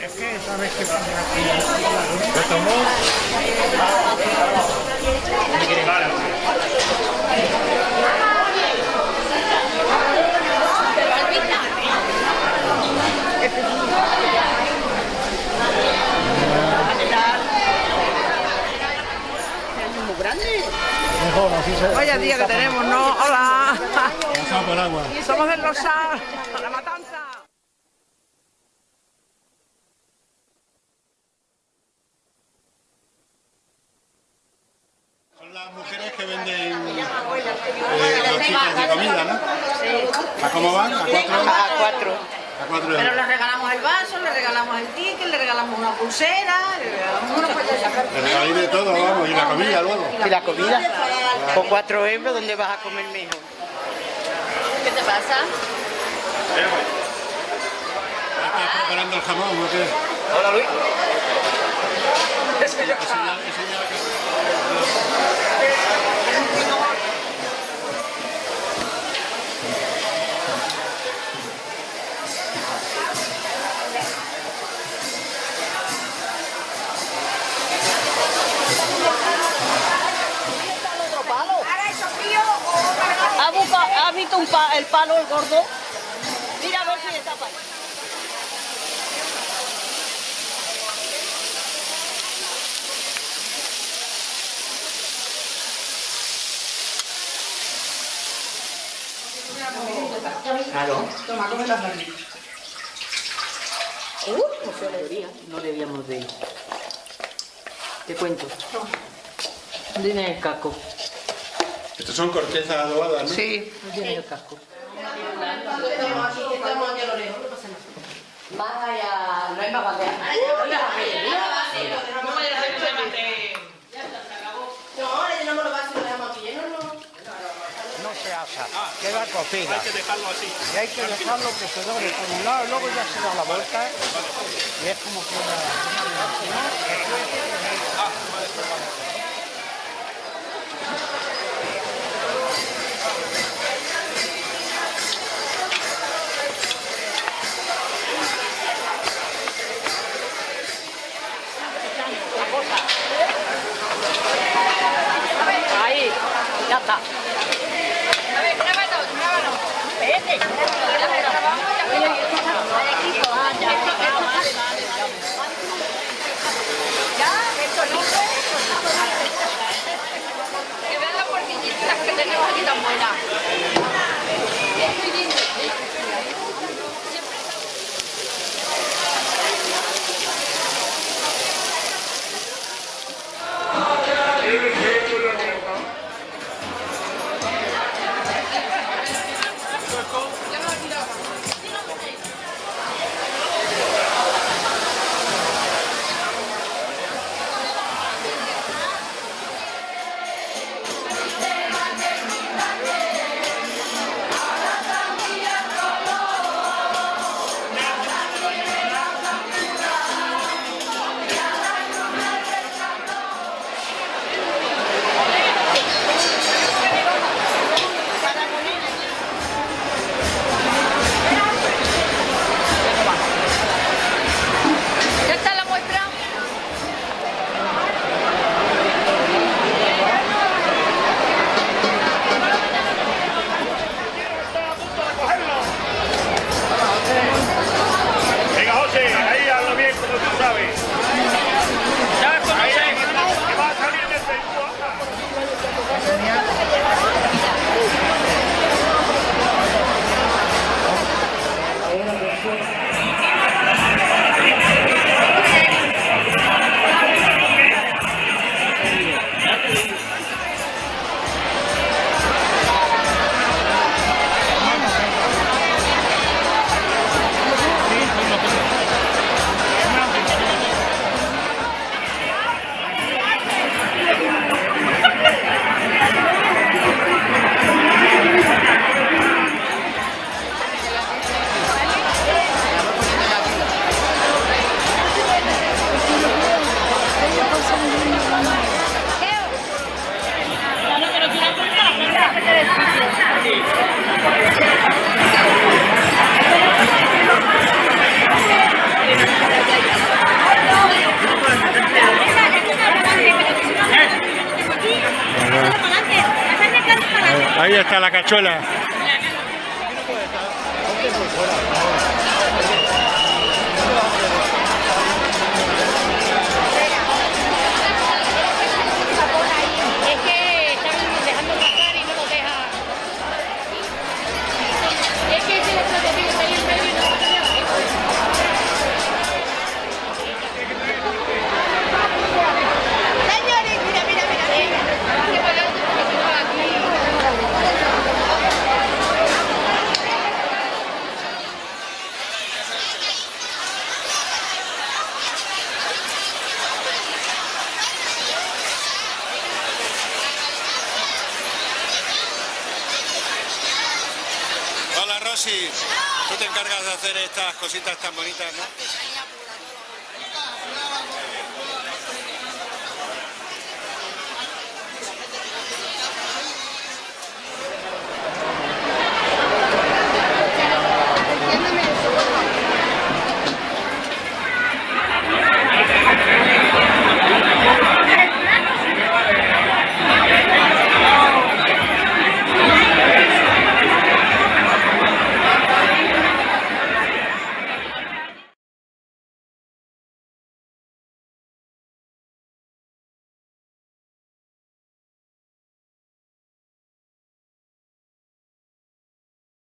Es que sabes que pasa aquí. ¿Lo tomó? Muy grande. Mejor, así se... Vaya día que tenemos, ¿no? Hola. Pasado por agua. Somos del Rosal, la Matanza. Son las mujeres que venden los tickets de comida, ¿no? Sí. ¿A cómo van? ¿A 4 euros? A 4. A 4 Pero euros. le regalamos el vaso, le regalamos el ticket, le regalamos una pulsera, le regalamos una Te regaláis de todo, vamos, y la comida luego. ¿Y la comida? Por 4 euros, ¿dónde vas a comer mejor? ¿Qué te pasa? ¿Estás preparando el jamón o qué? Hola, Luis. Eso ya ¿Has visto el palo, el gordo? Mira a ver si está para ahí. Claro. Toma, come la sardina. No debíamos de ir. Te cuento. ¿Dónde tiene el casco? Estos son cortezas adobadas, ¿no? Sí. ¿Dónde tiene el casco? Vaya, no hay más bandeja. No, le llenamos los vasos y lo dejamos aquí llenos, ¿no? No se asa, queda cocida. Hay que dejarlo así. Y hay que dejarlo que se doble por un lado, luego ya se da la vuelta y es como que Ahí, ya está. Que vean las porquillitas que tenemos aquí tan buenas. Yo no está la cachuela. Es que están dejando pasar y no lo deja. Es que ese es el prototipo, está ahí en medio y no lo deja. Señores, mira. Hay que pagar porque si no aquí. Hola Rosy, tú te encargas de hacer estas cositas tan bonitas, ¿no?